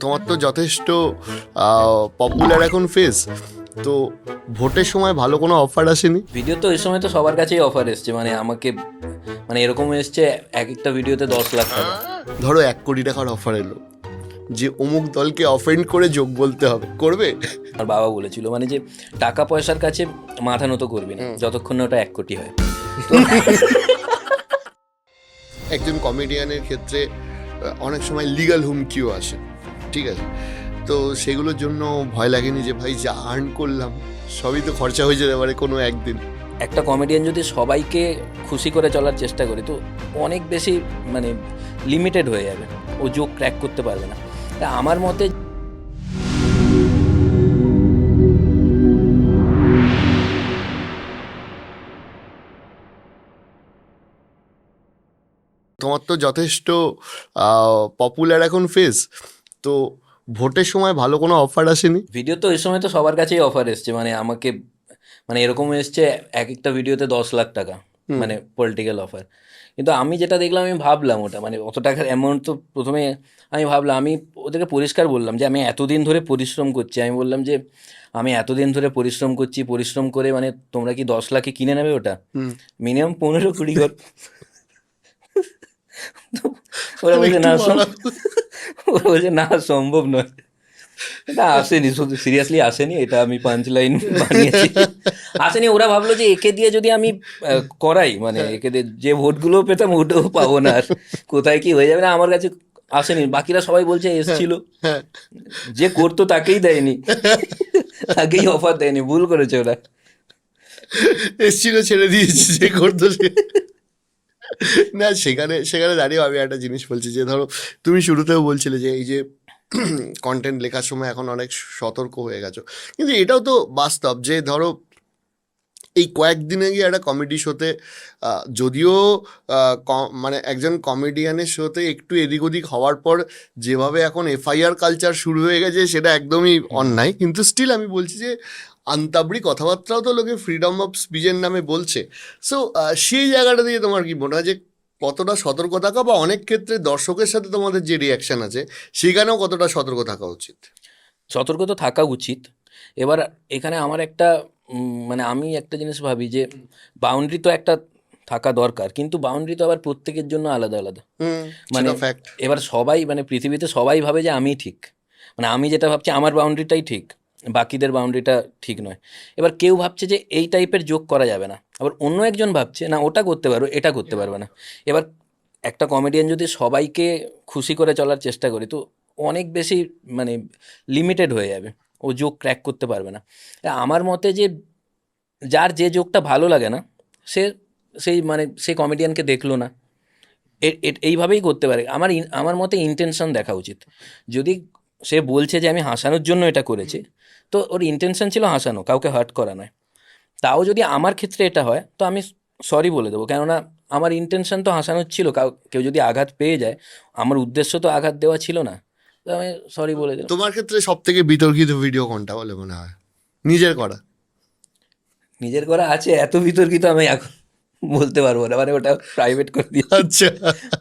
তোমার তো যথেষ্ট পপুলার এখন ফেস, তো ভোটের সময় ভালো কোনো অফার আসেনি? ভিডিও তো এই সময় তো সবার কাছেই অফার এসছে, মানে আমাকে মানে এরকম এসছে এক একটা ভিডিওতে 10 লাখ টাকা। ধরো 1 কোটি টাকার অফার এলো যে অমুক দলকে অফেন্ড করে যোগ বলতে হবে, করবে? আর বাবা বলেছিল মানে যে টাকা পয়সার কাছে মাথা নত করবি না যতক্ষণ না ওটা 1 কোটি হয়। একজন কমেডিয়ানের ক্ষেত্রে অনেক সময় লিগ্যাল হুমকিও আসে, ঠিক আছে? তো সেগুলোর জন্য ভয় লাগেনি যে ভাই যা আর্ন করলাম সবই তো খরচা হয়ে যেতে পারে কোনো একদিন? একটা কমেডিয়ান যদি সবাইকে খুশি করে চলার চেষ্টা করে তো অনেক বেশি মানে লিমিটেড হয়ে যাবে, ও জোক ক্র্যাক করতে পারবে না। তা আমার মতে তোমার তো যথেষ্ট পপুলার এখন ফেস, তো ভোটের সময় ভালো কোনো অফার আসেনি? ভিডিও তো এই সময় তো সবার কাছেই অফার এসছে, মানে আমাকে মানে এরকম এসছে এক একটা ভিডিওতে 10 লাখ টাকা, মানে পলিটিক্যাল অফার। কিন্তু আমি যেটা দেখলাম আমি ভাবলাম ওটা মানে অত টাকার অ্যামাউন্ট তো প্রথমে আমি ভাবলাম, আমি ওদেরকে পরিষ্কার বললাম যে আমি এতদিন ধরে পরিশ্রম করছি, আমি বললাম যে আমি এতদিন ধরে পরিশ্রম করছি, পরিশ্রম করে মানে তোমরা কি 10 লাখে কিনে নেবে ওটা? মিনিমাম 15-20 ঘর। তো ওরা বলছে না, ওরা বলছে না সম্ভব নয়, এটা আসেনি, শুধু সিরিয়াসলি আসেনি, এটা আমি পাঞ্চ লাইন বানিয়েছি। আসেনি, ওরা ভাবলো যে একে দিয়ে যদি আমি করাই মানে একে দিয়ে যে ভোটগুলো পেতাম ওটাও পাবো না, আর কোথায় কি হয়ে যাবে না, আমার কাছে আসেনি। বাকিরা সবাই বলছে এসছিল, যে করতো তাকেই দেয়নি, তাকেই অফার দেয়নি, ভুল করেছে ওরা। এসছিল ছেড়ে দিয়েছি, যে করতো সে। না, সেখানে সেখানে দাঁড়িয়ে আমি একটা জিনিস বলছি যে ধরো তুমি শুরুতেও বলছিলে যে এই যে কন্টেন্ট লেখার সময় এখন অনেক সতর্ক হয়ে গেছো, কিন্তু এটাও তো বাস্তব যে ধরো এই কয়েকদিনে গিয়ে একটা কমেডি শোতে যদিও মানে একজন কমেডিয়ানের শোতে একটু এদিক ওদিক হওয়ার পর যেভাবে এখন এফআইআর কালচার শুরু হয়ে গেছে সেটা একদমই অন্যায়, কিন্তু স্টিল আমি বলছি যে আন্তাবড়ি কথাবার্তাও তো লোকে ফ্রিডম অফ স্পিচের নামে বলছে। সো সেই জায়গাটা দিয়ে তোমার কি মনে হয় যে কতটা সতর্ক থাকা, বা অনেক ক্ষেত্রে দর্শকের সাথে তোমাদের যে রিয়াকশন আছে সেখানেও কতটা সতর্ক থাকা উচিত? সতর্ক তো থাকা উচিত। এবার এখানে আমার একটা মানে আমি একটা জিনিস ভাবি যে বাউন্ডারি তো একটা থাকা দরকার, কিন্তু বাউন্ডারি তো আবার প্রত্যেকের জন্য আলাদা আলাদা। মানে ফ্যাক্ট। এবার সবাই মানে পৃথিবীতে সবাই ভাবে যে আমি ঠিক, মানে আমি যেটা ভাবছি আমার বাউন্ডারিটাই ঠিক, বাকিদের বাউন্ডারিটা ঠিক নয়। এবার কেউ ভাবছে যে এই টাইপের যোগ করা যাবে না, আবার অন্য একজন ভাবছে না ওটা করতে পারবো, এটা করতে পারবে না। এবার একটা কমেডিয়ান যদি সবাইকে খুশি করে চলার চেষ্টা করে তো অনেক বেশি মানে লিমিটেড হয়ে যাবে, ও যোগ ক্র্যাক করতে পারবে না। আমার মতে যে যার যে যোগটা ভালো লাগে না সে সেই মানে সেই কমেডিয়ানকে দেখলো না, এইভাবেই করতে পারে। আমার মতে ইন্টেনশন দেখা উচিত। যদি সে বলছে যে আমি হাসানোর জন্য এটা করেছি, তো ওর ইন্টেনশন ছিল হাসানো, কাউকে হার্ট করা নয়। তাও যদি আমার ক্ষেত্রে এটা হয় তো আমি সরি বলে দেবো, কেননা আমার ইন্টেনশন তো হাসানোর ছিল। কেউ যদি আঘাত পেয়ে যায়, আমার উদ্দেশ্য তো আঘাত দেওয়া ছিল না, তো আমি সরি বলে দিলাম। তোমার ক্ষেত্রে সব থেকে বিতর্কিত ভিডিও কোনটা বলে মনে হয়? নিজের করা? নিজের করা আছে, এত বিতর্কিত আমি এখন বলতে পারবো না, মানে ওটা প্রাইভেট করে দিয়েছি, আচ্ছা,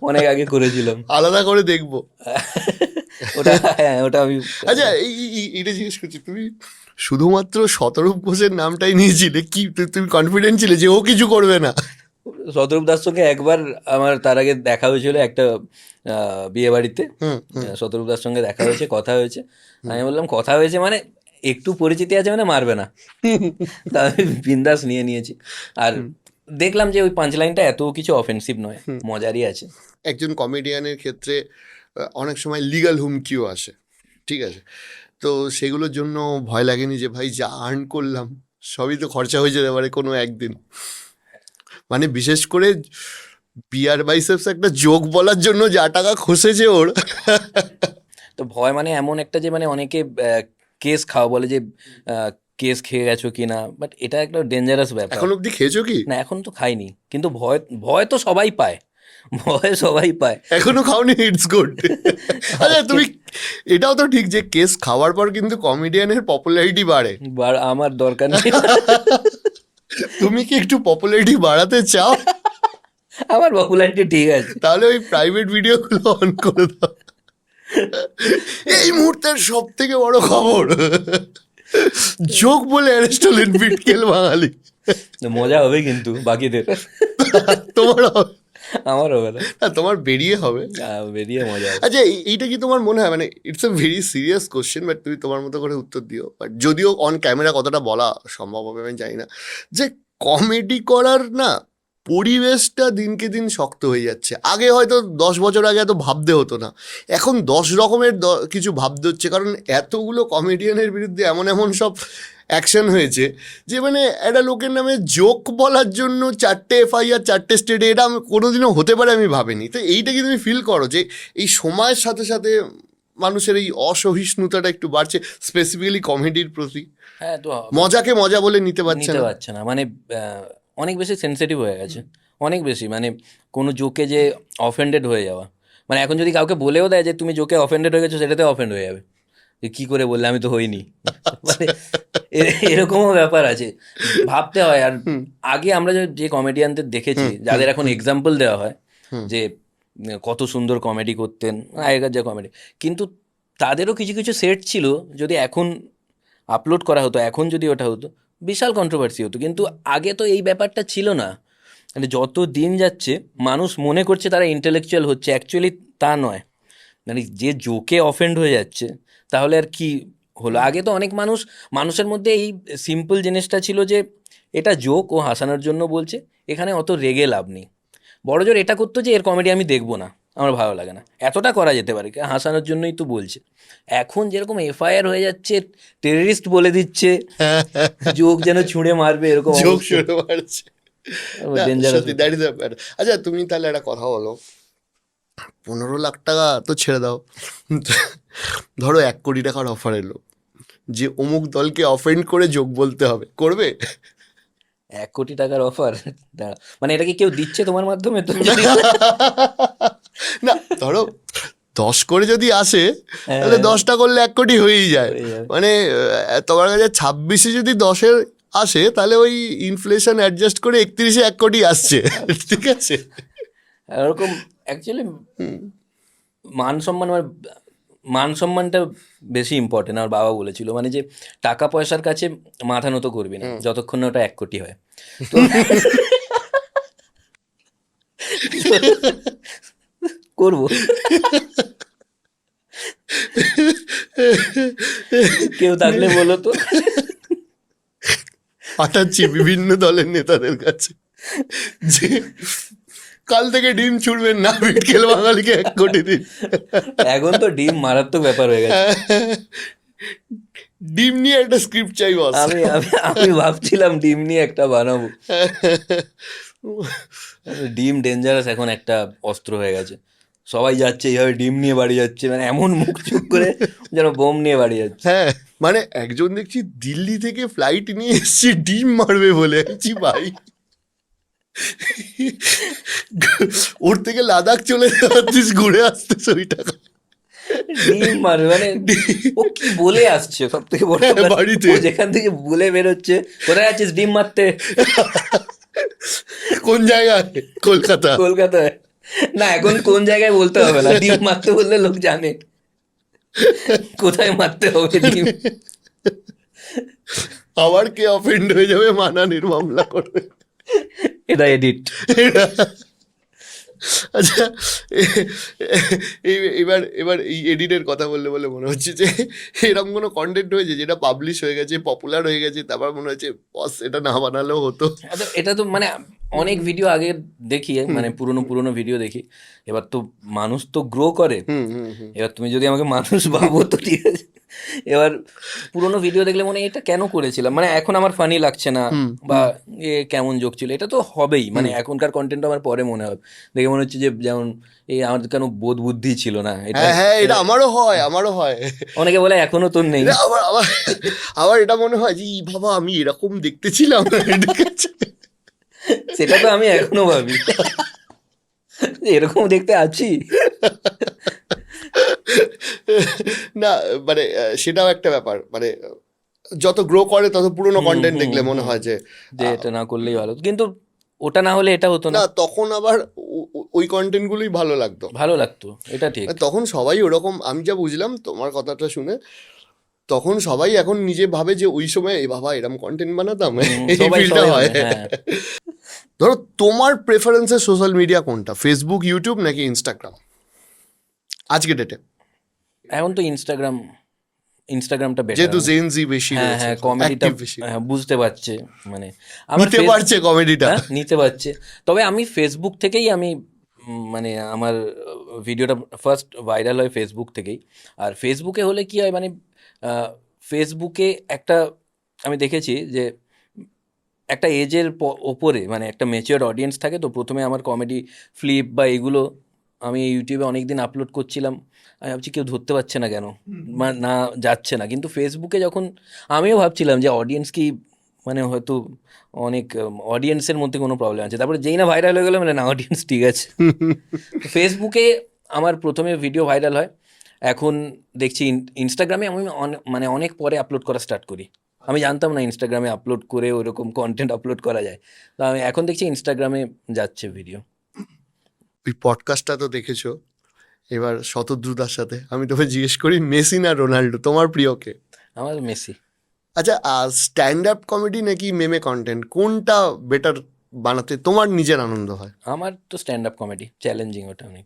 অনেক আগে করেছিলাম। আলাদা করে দেখবো। ওটা হ্যাঁ, ওটা আমি আচ্ছা, এটা জিজ্ঞেস করছি, তুমি শুধুমাত্র শতরূপ ঘোষের নামটাই নিয়েছিলে কি? তুমি কনফিডেন্ট ছিলে যে ও কিছু করবে না? শতরূপ দাস সঙ্গে একবার আমার তার আগে দেখা হয়েছিল একটা বিয়ে বাড়িতে, শতরূপ দাস সঙ্গে দেখা হয়েছে, কথা হয়েছে। আমি বললাম কথা হয়েছে মানে একটু পরিচিতি আছে, মানে মারবে না। তা আমি বিন্দাস নিয়ে নিয়েছি। আর দেখলাম যে ওই পাঁচ লাইনটা এত কিছু অফেন্সিভ নয়, মজারই আছে। একজন কমেডিয়ানের ক্ষেত্রে অনেক সময় লিগ্যাল হুমকিও আসে, ঠিক আছে? তো সেগুলোর জন্য ভয় লাগেনি যে ভাই যা আর্ন করলাম সবই তো খরচা হয়ে যেতে পারে কোনো একদিন? মানে বিশেষ করে বিয়ার বাইসেপস একটা জোক বলার জন্য যা টাকা খসেছে ওর। তো ভয় মানে এমন একটা যে মানে অনেকে কেস খাওয়া বলে যে কেস খেয়ে গেছো কি না, বাট এটা একটা ডেঞ্জারাস ব্যাপার। এখন অব্দি খেয়েছো কি? না এখন তো খাইনি, কিন্তু ভয় ভয় তো সবাই পায়, ভয় সবাই পায়। এখনো খাওনি? It's good. আচ্ছা, তুমি এটাও তো ঠিক যে কেস খাওয়ার পর কিন্তু কমেডিয়ানের পপুলারিটি বাড়ে। আমার দরকার নেই। তুমি কি একটু পপুলারিটি বাড়াতে চাও? আমার পপুলারিটি ঠিক আছে। তাহলে ওই প্রাইভেট ভিডিওগুলো অন করে দাও। এই মুহূর্তের সব থেকে বড় খবর, যোগ বলে অ্যারেস্ট হলেন বিটকেল বাঙালি। মজা হবে কিন্তু বাকিদের, তোমার হবে? আমার হবে না, না, তোমার বেরিয়ে হবে। বেরিয়ে মজা হবে। আচ্ছা, এইটা কি তোমার মনে হয়, মানে it's a very serious question, but তুমি তোমার মতো করে উত্তর দিও, বাট যদিও অন ক্যামেরা কতটা বলা সম্ভব হবে আমি জানি না, যে কমেডি করার না পরিবেশটা দিনকে দিন শক্ত হয়ে যাচ্ছে। আগে হয়তো 10 বছর আগে এত ভাবতে হতো না, এখন 10 রকমের কিছু ভাবতে হচ্ছে, কারণ এতগুলো কমেডিয়ানের বিরুদ্ধে এমন এমন সব অ্যাকশন হয়েছে যে মানে একটা লোকের নামে জোক বলার জন্য 4টে এফআইআর 4টে স্টেটে, এটা আমি কোনোদিনও হতে পারে আমি ভাবিনি। তো এইটা কি তুমি ফিল করো যে এই সময়ের সাথে সাথে মানুষের এই অসহিষ্ণুতাটা একটু বাড়ছে, স্পেসিফিক্যালি কমেডির প্রতি? হ্যাঁ, তো মজাকে মজা বলে নিতে পারছে নিতে না। পারছে না, মানে অনেক বেশি সেন্সিটিভ হয়ে গেছে, অনেক বেশি, মানে কোনো জোকে যে অফেন্ডেড হয়ে যাওয়া, মানে এখন যদি কাউকে বলেও দেয় যে তুমি জোকে অফেন্ডেড হয়ে গেছো, সেটাতে অফেন্ড হয়ে যাবে, যে কী করে বললে, আমি তো হইনি। মানে এরকমও ব্যাপার আছে, ভাবতে হয়। আর আগে আমরা যে কমেডিয়ানদের দেখেছি, যাদের এখন এক্সাম্পল দেওয়া হয় যে কত সুন্দর কমেডি করতেন আগেকার যে কমেডি, কিন্তু তাদেরও কিছু কিছু সেট ছিল, যদি এখন আপলোড করা হতো, এখন যদি ওটা হতো, বিশাল কন্ট্রোভার্সি হতো। কিন্তু আগে তো এই ব্যাপারটা ছিল না, মানে যত দিন যাচ্ছে মানুষ মনে করছে তারা ইন্টেলেকচুয়াল হচ্ছে, অ্যাকচুয়ালি তা নয়। মানে যে জোকে অফেন্ড হয়ে যাচ্ছে, তাহলে আর কি হলো? আগে তো অনেক মানুষের মধ্যে এই সিম্পল জিনিসটা ছিল যে এটা জোক, ও হাসানোর জন্য বলছে, এখানে অত রেগে লাভ নেই। বড়জোর এটা করতো যে এর কমেডি আমি দেখবো না, আমার ভালো লাগে না, এতটা করা যেতে পারে, হাসানোর জন্যই তো বলছে। এখন যেরকম এফআইআর হয়ে যাচ্ছে, টেররিস্ট বলে দিচ্ছে, জোক যেন ছুঁড়ে মারবে, এরকম যোগ শুরু মারছে। না, ডেঞ্জারাস। সত্যি দ্যাট ইজ ব্যাপার। আচ্ছা, তুমি তাহলে একটা কথা বলো, 15 লাখ টাকা তো ছেড়ে দাও, ধরো 1 কোটি টাকার অফার এলো যে অমুক দলকে অফেন্ড করে যোগ বলতে হবে, করবে? 1 কোটি টাকার অফার, মানে এটা কি কেউ দিচ্ছে তোমার মাধ্যমে? তুমি যদি না, ধরো 10 করে যদি আসে, হ্যাঁ, তাহলে 10টা করলে 1 কোটি হয়েই যায়। হয়ে যাবে। মানে তোমার কাছে 26-এ যদি 10-এর আসে, তাহলে ওই ইনফ্লেশন অ্যাডজাস্ট করে 31-এ 1 কোটি আসছে, ঠিক আছে? এরকম অ্যাকচুয়ালি মান সম্মান, মানে মান সম্মানটা বেশি ইম্পর্টেন্ট। আমার বাবা বলেছিল, মানে যে টাকা পয়সার কাছে মাথা নত করবি না যতক্ষণ না ওটা 1 কোটি হয়। তো করবো, কেউ থাকলে বলো তো। পাঠাচ্ছি বিভিন্ন দলের নেতাদের কাছে যে কাল থেকে ডিম ছুড়বেন না, বিটকেল বাঙালিকে 1 কোটি দিন। এখন তো ডিম মারাত্মক ব্যাপার হয়ে গেছে। ডিম নিয়ে একটা স্ক্রিপ্ট চাই বস। আমি আমি আমি ভাবছিলাম ডিম নিয়ে একটা বানাবো। ডিম ডেঞ্জারাস এখন একটা অস্ত্র হয়ে গেছে, সবাই যাচ্ছে এইভাবে ডিম নিয়ে বাড়ি যাচ্ছে, মানে এমন মুখ চুপ করে যেন বোম নিয়ে বাড়ি যাচ্ছে। হ্যাঁ, মানে একজন দেখছি দিল্লি থেকে ফ্লাইট নিয়ে এসছি ডিম মারবে বলে, আছি ভাই ওর থেকে লাদাখ চলে যাচ্ছিস, ঘুরে আসতেছ ওই টাকা। ডিম মারবে, মানে ও কি বলে আসছে সব থেকে বড় হ্যাঁ, কথা, বাড়িতে। ও যেখান থেকে বলে বেরোচ্ছে, কোথায় আছিস ডিম মারতে? কোন জায়গায়? কলকাতা। কলকাতায়। না, এখন কোন জায়গায় বলতে হবে না, ডিম মারতে বললে লোক জানে কোথায় মারতে হবে ডিম। আবার কে অফেন্ড হয়ে যাবে, মানহানির মামলা করবে। এটা এডিট। আচ্ছা, এবার এবার এই এডিটের কথা বললে বলে মনে হচ্ছে যে এরকম কোনো কন্টেন্ট হয়েছে যেটা পাবলিশ হয়ে গেছে, পপুলার হয়ে গেছে, তারপর মনে হচ্ছে বস এটা না বানালেও হতো? আচ্ছা, এটা তো মানে অনেক ভিডিও আগে দেখি, মানে পুরনো ভিডিও দেখি, এবার তো মানুষ তো গ্রো করে, এবার তুমি যদি আমাকে মানুষ ভাবো তো ঠিক আছে, এবার পুরোনো ভিডিও দেখলে মনে হয় এটা কেন করেছিলাম, মানে এখন আমার ফানি লাগছে না, বা এ কেমন জোক ছিল, এটা তো হবেই, মানে এখনকার কন্টেন্ট আমার পরে মনে হবে, দেখে মনে হচ্ছে যে যেমন এই আমার কেন বোধ বুদ্ধি ছিল না, এটা হ্যাঁ হ্যাঁ, এটা আমারও হয়। অনেকে বলে এখনো তোর নেই। এটা আবার আবার আবার এটা মনে হয় যে ই বাবা, আমি এরকম দেখতে ছিলাম, ঠিক আছে? সেটা তো আমি এখনো ভাবি যে এরকম দেখতে আছি। না, মানে সেটাও একটা ব্যাপার, মানে যত গ্রো করে তত পুরোনো কন্টেন্ট দেখলে মনে হয় যে যে এটা না করলেই ভালো, কিন্তু ওটা না হলে এটা হতো না। না, তখন আবার ওই কন্টেন্টগুলোই ভালো লাগতো। ভালো লাগতো, এটা ঠিক। তখন সবাই ওরকম, আমি যা বুঝলাম তোমার কথাটা শুনে, তখন সবাই এখন নিজে ভাবে যে ওই সময় এ বাবা এরকম কন্টেন্ট বানাতাম, এই সবাই ফিলটা সবাই হয়। ভাবে, হ্যাঁ। ধরো তোমার প্রেফারেন্সের সোশ্যাল মিডিয়া কোনটা, ফেসবুক, ইউটিউব নাকি ইনস্টাগ্রাম আজকে ডেটে? এখন তো ইনস্টাগ্রামটা বেটার। যেহেতু জেনজি বেশি হ্যাঁ রয়েছে, হ্যাঁ, কমেডিটা active বেশি, বুঝতে পারছে, মানে আমার নিতে পারছে কমেডিটা। হ্যাঁ, নিতে পারছে। তবে আমি ফেসবুক থেকেই আমি মানে আমার ভিডিওটা ফার্স্ট ভাইরাল হয় ফেসবুক থেকেই। আর ফেসবুকে হলে কি হয়, মানে ফেসবুকে একটা আমি দেখেছি যে একটা এজের ওপরে, মানে একটা ম্যাচিওর অডিয়েন্স থাকে। তো প্রথমে আমার কমেডি ফ্লিপ বা এগুলো আমি ইউটিউবে অনেক দিন আপলোড করছিলাম, আমি ভাবছি কেউ ধরতে পারছে না কেন, না যাচ্ছে না। কিন্তু ফেসবুকে যখন আমিও ভাবছিলাম যে অডিয়েন্স কি, মানে হয়তো অনেক অডিয়েন্সের মধ্যে কোনো প্রবলেম আছে, তারপরে যেই না ভাইরাল হয়ে গেলো, মানে না, অডিয়েন্স ঠিক আছে। তো ফেসবুকে আমার প্রথমে ভিডিও ভাইরাল হয়। এখন দেখছি ইনস্টাগ্রামে আমি মানে অনেক পরে আপলোড করা স্টার্ট করি। আমি জানতাম না ইনস্টাগ্রামে আপলোড করে ওরকম কন্টেন্ট আপলোড করা যায়। তো আমি এখন দেখছি ইনস্টাগ্রামে যাচ্ছে ভিডিও। ওই পডকাস্টটা তো দেখেছো, এবার শতদ্রুদার সাথে আমি তোকে জিজ্ঞেস করি, মেসি না রোনাল্ডো, তোমার প্রিয় কে? আমার মেসি। আচ্ছা, স্ট্যান্ড আপ কমেডি নাকি মেমে কন্টেন্ট, কোনটা বেটার বানাতে তোমার নিজের আনন্দ হয়? আমার তো স্ট্যান্ড আপ কমেডি চ্যালেঞ্জিং, ওটা অনেক